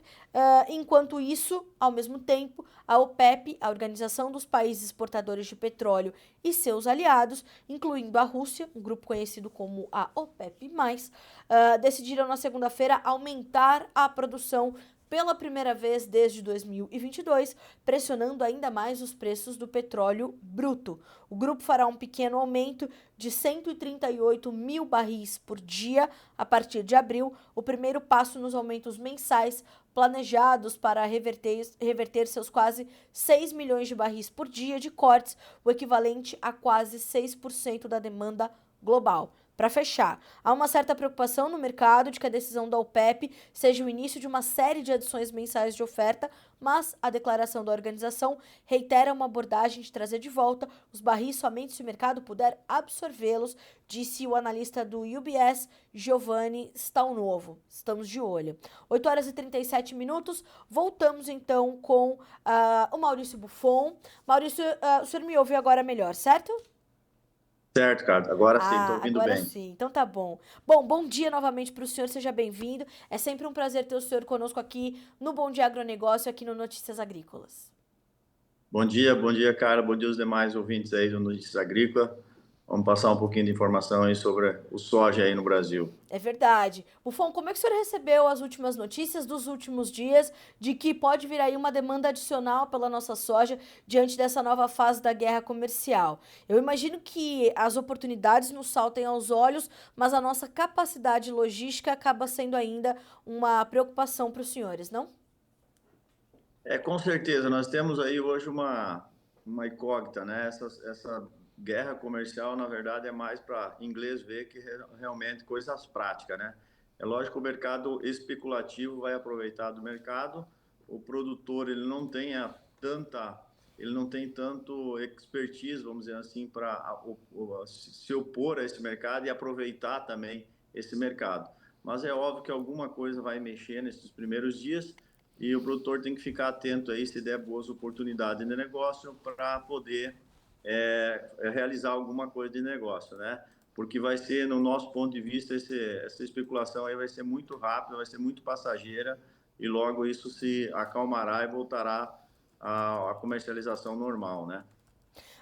Enquanto isso, ao mesmo tempo, a OPEP, a Organização dos Países Exportadores de Petróleo, e seus aliados, incluindo a Rússia, um grupo conhecido como a OPEP+, decidiram na segunda-feira aumentar a produção pela primeira vez desde 2022, pressionando ainda mais os preços do petróleo bruto. O grupo fará um pequeno aumento de 138 mil barris por dia a partir de abril, o primeiro passo nos aumentos mensais planejados para reverter seus quase 6 milhões de barris por dia de cortes, o equivalente a quase 6% da demanda global. Para fechar, há uma certa preocupação no mercado de que a decisão da OPEP seja o início de uma série de adições mensais de oferta, mas a declaração da organização reitera uma abordagem de trazer de volta os barris somente se o mercado puder absorvê-los, disse o analista do UBS, Giovanni Staunovo. Estamos de olho. 8 horas e 37 minutos, voltamos então com o Maurício Buffon. Maurício, o senhor me ouve agora melhor, certo? Certo, cara. Agora sim, estou ouvindo Agora bem. sim. Então tá bom. Bom dia novamente para o senhor, seja bem-vindo. É sempre um prazer ter o senhor conosco aqui no Bom Dia Agronegócio, aqui no Notícias Agrícolas. Bom dia, cara. Bom dia aos demais ouvintes aí do Notícias Agrícola. Vamos passar um pouquinho de informação aí sobre o soja aí no Brasil. É verdade. Bufão, como é que o senhor recebeu as últimas notícias dos últimos dias de que pode vir aí uma demanda adicional pela nossa soja diante dessa nova fase da guerra comercial? Eu imagino que as oportunidades nos saltem aos olhos, mas a nossa capacidade logística acaba sendo ainda uma preocupação para os senhores, não? Com certeza, nós temos aí hoje uma incógnita, né? Essa guerra comercial, na verdade, é mais para inglês ver que realmente coisas práticas, né? É lógico que o mercado especulativo vai aproveitar do mercado, o produtor ele não tem tanto expertise, vamos dizer assim, para se opor a esse mercado e aproveitar também esse mercado. Mas é óbvio que alguma coisa vai mexer nesses primeiros dias, e o produtor tem que ficar atento aí se der boas oportunidades de negócio para poder realizar alguma coisa de negócio, né? Porque vai ser, no nosso ponto de vista, essa especulação aí vai ser muito rápida, vai ser muito passageira e logo isso se acalmará e voltará à comercialização normal, né?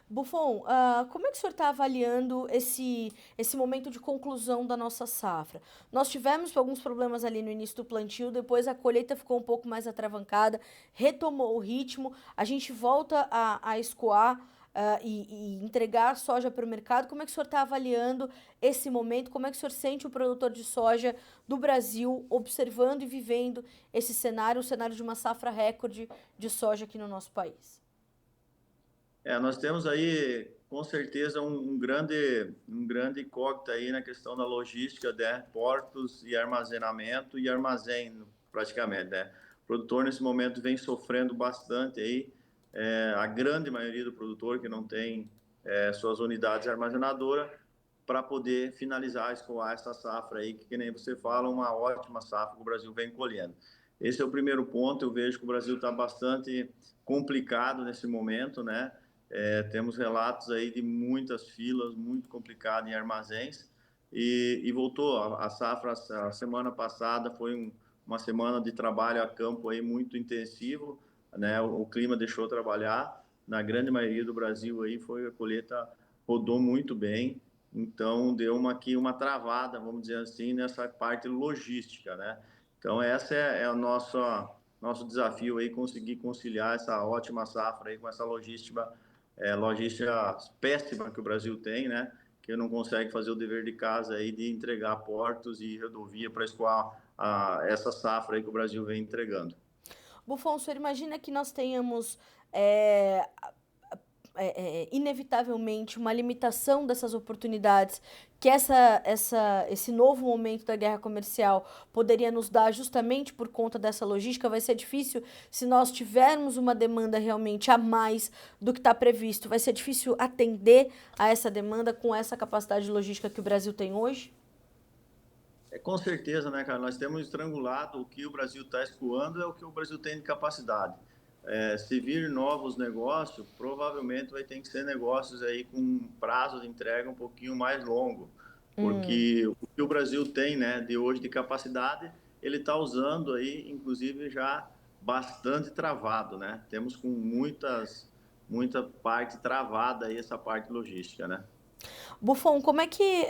Buffon, como é que o senhor está avaliando esse momento de conclusão da nossa safra? Nós tivemos alguns problemas ali no início do plantio, depois a colheita ficou um pouco mais atravancada, retomou o ritmo, a gente volta a escoar e entregar a soja para o mercado. Como é que o senhor está avaliando esse momento? Como é que o senhor sente o produtor de soja do Brasil observando e vivendo esse cenário, o cenário de uma safra recorde de soja aqui no nosso país? Nós temos aí, com certeza, um grande incógnito aí na questão da logística, né? Portos e armazenamento e armazém, praticamente, né? O produtor, nesse momento, vem sofrendo bastante aí, a grande maioria do produtor que não tem suas unidades armazenadoras para poder finalizar, escoar essa safra aí, que nem você fala, uma ótima safra que o Brasil vem colhendo. Esse é o primeiro ponto. Eu vejo que o Brasil está bastante complicado nesse momento, né? Temos relatos aí de muitas filas, muito complicado em armazéns, e voltou a safra. A semana passada foi uma semana de trabalho a campo aí muito intensivo, né? O clima deixou trabalhar, na grande maioria do Brasil aí foi a colheita, rodou muito bem, então deu aqui uma travada, vamos dizer assim, nessa parte logística, né? Então essa é o nosso desafio aí, conseguir conciliar essa ótima safra aí com essa logística péssima que o Brasil tem, né? Que não consegue fazer o dever de casa aí de entregar portos e rodovia para escoar essa safra aí que o Brasil vem entregando. Buffon, o senhor imagina que nós tenhamos é, inevitavelmente uma limitação dessas oportunidades que esse novo momento da guerra comercial poderia nos dar justamente por conta dessa logística? Vai ser difícil se nós tivermos uma demanda realmente a mais do que está previsto. Vai ser difícil atender a essa demanda com essa capacidade logística que o Brasil tem hoje? Com certeza, né, cara? Nós temos estrangulado o que o Brasil está escoando, é o que o Brasil tem de capacidade. Se vir novos negócios, provavelmente vai ter que ser negócios aí com prazo de entrega um pouquinho mais longo, porque o que o Brasil tem, né, de hoje de capacidade, ele está usando aí, inclusive já bastante travado, né? Temos com muita parte travada aí essa parte logística, né? Buffon, como é que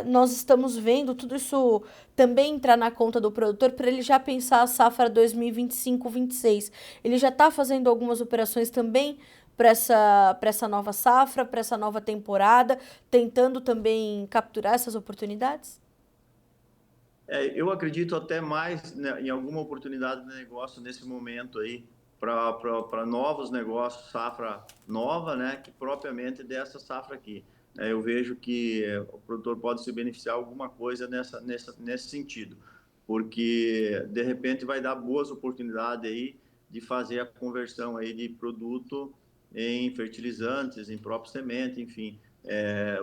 nós estamos vendo tudo isso também entrar na conta do produtor para ele já pensar a safra 2025-26? Ele já está fazendo algumas operações também para essa nova safra, para essa nova temporada, tentando também capturar essas oportunidades? Eu acredito até mais, né, em alguma oportunidade de negócio nesse momento aí, para novos negócios, safra nova, né, que propriamente dessa safra aqui. Eu vejo que o produtor pode se beneficiar alguma coisa nesse sentido, porque de repente vai dar boas oportunidades aí de fazer a conversão aí de produto em fertilizantes, em próprio semente, enfim,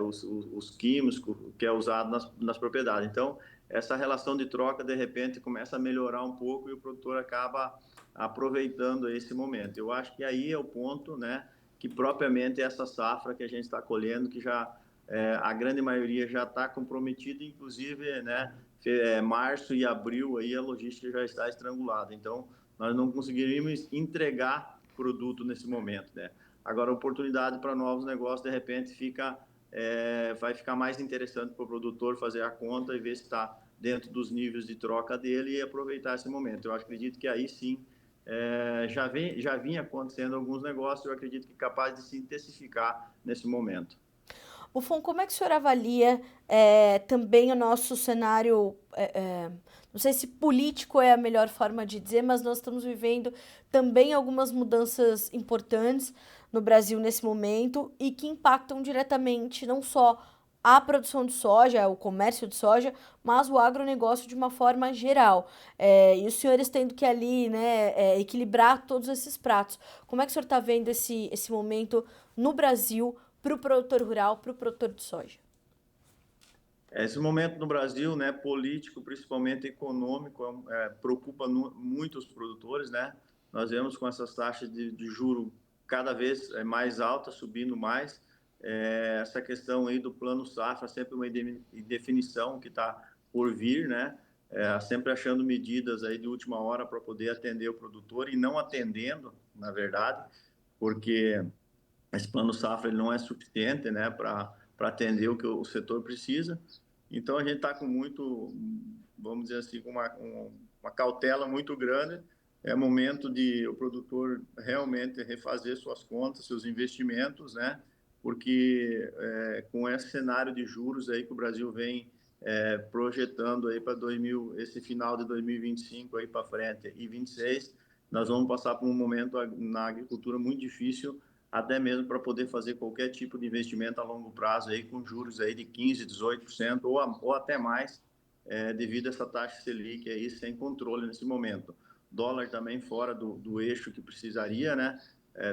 os químicos que é usado nas propriedades. Então, essa relação de troca, de repente, começa a melhorar um pouco e o produtor acaba aproveitando esse momento. Eu acho que aí é o ponto, né, que propriamente essa safra que a gente está colhendo, que já a grande maioria já está comprometida, inclusive, né, março e abril aí a logística já está estrangulada. Então, nós não conseguiríamos entregar produto nesse momento, né? Agora, a oportunidade para novos negócios, de repente, vai ficar mais interessante para o produtor fazer a conta e ver se está dentro dos níveis de troca dele e aproveitar esse momento. Eu acredito que aí sim já vinha acontecendo alguns negócios, eu acredito que é capaz de se intensificar nesse momento. Buffon, como é que o senhor avalia também o nosso cenário? Não sei se político é a melhor forma de dizer, mas nós estamos vivendo também algumas mudanças importantes no Brasil nesse momento e que impactam diretamente não só a produção de soja, o comércio de soja, mas o agronegócio de uma forma geral. E os senhores tendo que ali, né, equilibrar todos esses pratos. Como é que o senhor está vendo esse momento no Brasil para o produtor rural, para o produtor de soja? Esse momento no Brasil, né, político, principalmente econômico, preocupa muito os produtores, né? Nós vemos com essas taxas de juro cada vez mais altas, subindo mais. Essa questão aí do plano safra, sempre uma indefinição que está por vir, né? Sempre achando medidas aí de última hora para poder atender o produtor e não atendendo, na verdade, porque esse plano safra ele não é suficiente, né, para atender o que o setor precisa. Então a gente está com muito, vamos dizer assim, com uma cautela muito grande. É momento de o produtor realmente refazer suas contas, seus investimentos, né? Porque com esse cenário de juros aí que o Brasil vem projetando aí para esse final de 2025 aí para frente e 26, nós vamos passar por um momento na agricultura muito difícil, até mesmo para poder fazer qualquer tipo de investimento a longo prazo aí com juros aí de 15, 18% ou até mais, devido a essa taxa Selic aí sem controle nesse momento. Dólar também fora do eixo que precisaria, né?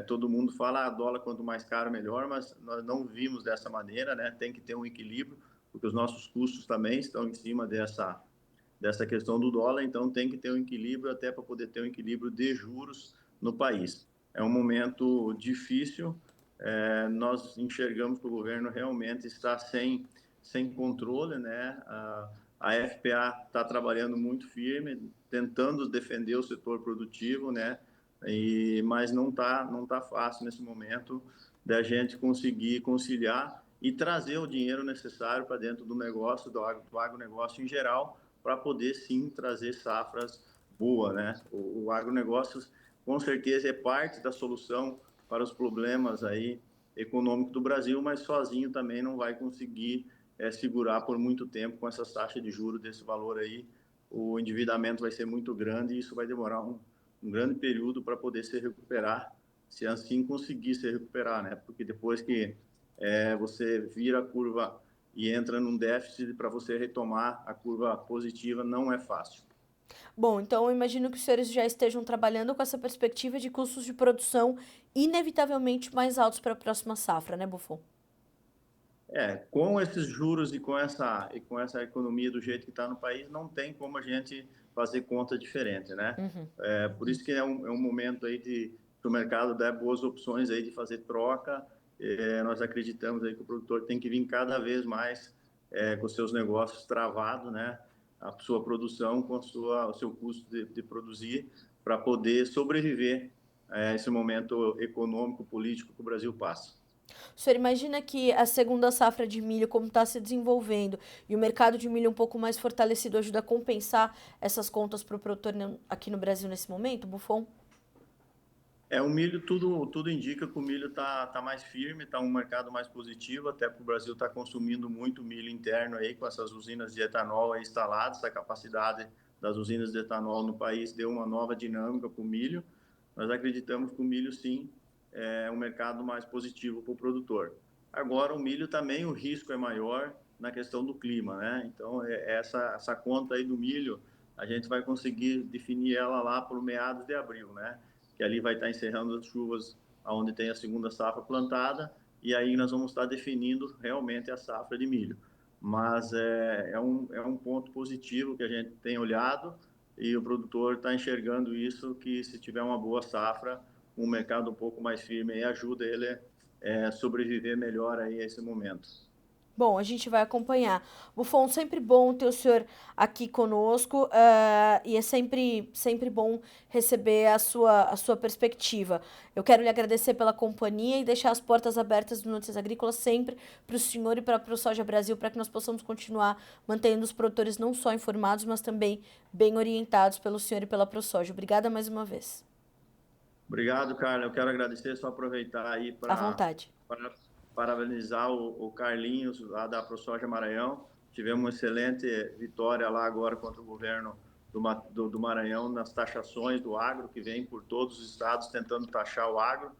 Todo mundo fala, dólar quanto mais caro melhor, mas nós não vimos dessa maneira, né? Tem que ter um equilíbrio, porque os nossos custos também estão em cima dessa questão do dólar, então tem que ter um equilíbrio até para poder ter um equilíbrio de juros no país. É um momento difícil, nós enxergamos que o governo realmente está sem controle, né? A FPA está trabalhando muito firme, tentando defender o setor produtivo, né? Mas não tá fácil nesse momento da gente conseguir conciliar e trazer o dinheiro necessário para dentro do negócio, do agronegócio em geral, para poder sim trazer safras boas, né? O agronegócio com certeza é parte da solução para os problemas aí econômicos do Brasil, mas sozinho também não vai conseguir segurar por muito tempo com essas taxas de juros desse valor aí. O endividamento vai ser muito grande e isso vai demorar um grande período para poder se recuperar, se assim conseguir se recuperar, né? Porque depois que você vira a curva e entra num déficit, para você retomar a curva positiva não é fácil. Bom, então eu imagino que os senhores já estejam trabalhando com essa perspectiva de custos de produção inevitavelmente mais altos para a próxima safra, né, Buffon? Com esses juros e com essa economia do jeito que está no país, não tem como a gente fazer conta diferente, né? Uhum. Por isso que é um momento aí que o mercado dá boas opções aí de fazer troca. Nós acreditamos aí que o produtor tem que vir cada vez mais com seus negócios travados, né? A sua produção com o seu custo de produzir para poder sobreviver a esse momento econômico, político que o Brasil passa. O senhor imagina que a segunda safra de milho, como está se desenvolvendo, e o mercado de milho um pouco mais fortalecido, ajuda a compensar essas contas para o produtor aqui no Brasil nesse momento, Buffon? O milho, tudo indica que o milho tá mais firme, está um mercado mais positivo, até porque o Brasil está consumindo muito milho interno aí, com essas usinas de etanol aí instaladas, a capacidade das usinas de etanol no país deu uma nova dinâmica para o milho. Nós acreditamos que o milho, sim, é um mercado mais positivo para o produtor. Agora, o milho também, o risco é maior na questão do clima, né? Então, essa conta aí do milho, a gente vai conseguir definir ela lá por meados de abril, né? Que ali vai estar encerrando as chuvas onde tem a segunda safra plantada, e aí nós vamos estar definindo realmente a safra de milho. Mas é um ponto positivo que a gente tem olhado, e o produtor está enxergando isso, que se tiver uma boa safra, um mercado um pouco mais firme aí ajuda ele a sobreviver melhor aí a esse momento. Bom, a gente vai acompanhar. Buffon, sempre bom ter o senhor aqui conosco, e é sempre bom receber a sua perspectiva. Eu quero lhe agradecer pela companhia e deixar as portas abertas do Notícias Agrícolas sempre para o senhor e para a ProSoja Brasil, para que nós possamos continuar mantendo os produtores não só informados, mas também bem orientados pelo senhor e pela ProSoja. Obrigada mais uma vez. Obrigado, Carla. Eu quero agradecer, só aproveitar aí À vontade. para parabenizar o Carlinhos, lá da ProSoja Maranhão. Tivemos uma excelente vitória lá agora contra o governo do Maranhão nas taxações do agro, que vem por todos os estados tentando taxar o agro.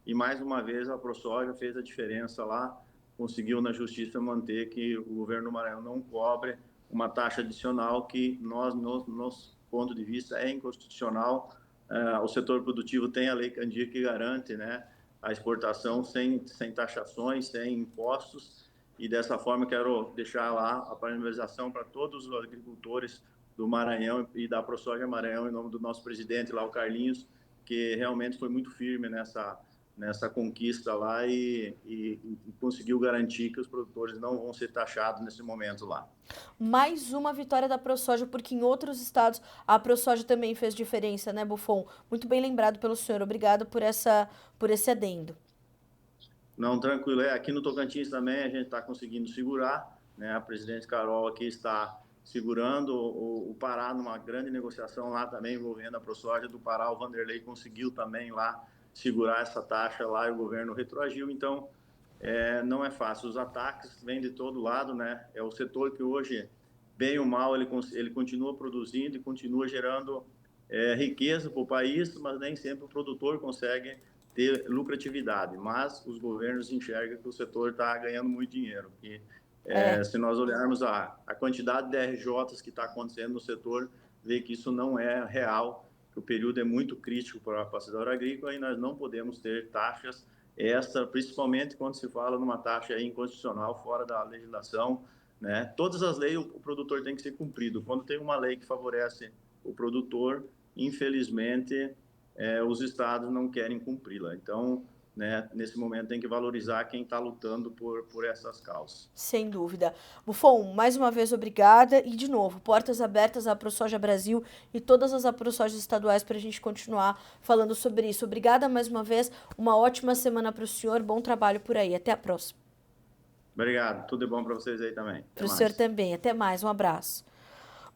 E mais uma vez a ProSoja fez a diferença lá, conseguiu na justiça manter que o governo do Maranhão não cobre uma taxa adicional que nós, no nosso ponto de vista, é inconstitucional. O setor produtivo tem a Lei Candir que garante, né, a exportação sem taxações, sem impostos, e dessa forma quero deixar lá a parabenização para todos os agricultores do Maranhão e da ProSoja Maranhão, em nome do nosso presidente lá, o Carlinhos, que realmente foi muito firme nessa conquista lá e conseguiu garantir que os produtores não vão ser taxados nesse momento lá. Mais uma vitória da ProSoja, porque em outros estados a ProSoja também fez diferença, né, Buffon? Muito bem lembrado pelo senhor. Obrigado por esse adendo. Não, tranquilo. Aqui no Tocantins também a gente está conseguindo segurar, né? A presidente Carol aqui está segurando o Pará numa grande negociação lá também envolvendo a ProSoja do Pará. O Vanderlei conseguiu também lá segurar essa taxa lá e o governo retroagiu. Então, não é fácil. Os ataques vêm de todo lado, né? É o setor que hoje, bem ou mal, ele continua produzindo e continua gerando riqueza para o país, mas nem sempre o produtor consegue ter lucratividade. Mas os governos enxergam que o setor está ganhando muito dinheiro. E, É. se nós olharmos a quantidade de RJs que está acontecendo no setor, vê que isso não é real, que o período é muito crítico para a cidade agrícola e nós não podemos ter taxas extra, principalmente quando se fala numa taxa inconstitucional, fora da legislação, né? Todas as leis o produtor tem que ser cumprido. Quando tem uma lei que favorece o produtor, infelizmente, os estados não querem cumpri-la. Então, né, nesse momento tem que valorizar quem está lutando por essas causas. Sem dúvida. Buffon, mais uma vez obrigada e, de novo, portas abertas à ProSoja Brasil e todas as ProSojas estaduais para a gente continuar falando sobre isso. Obrigada mais uma vez, uma ótima semana para o senhor, bom trabalho por aí. Até a próxima. Obrigado, tudo de bom para vocês aí também. Até Para o senhor mais. também. Até mais, um abraço.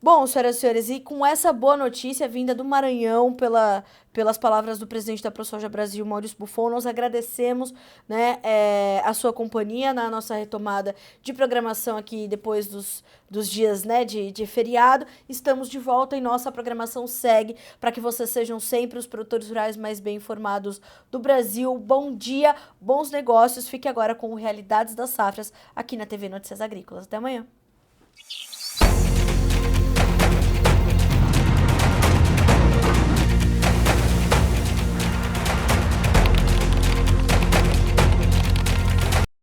Bom, senhoras e senhores, e com essa boa notícia vinda do Maranhão pelas palavras do presidente da ProSoja Brasil, Maurício Buffon, nós agradecemos, né, a sua companhia na nossa retomada de programação aqui depois dos dias, né, de feriado. Estamos de volta e nossa programação segue para que vocês sejam sempre os produtores rurais mais bem informados do Brasil. Bom dia, bons negócios. Fique agora com o Realidades das Safras aqui na TV Notícias Agrícolas. Até amanhã.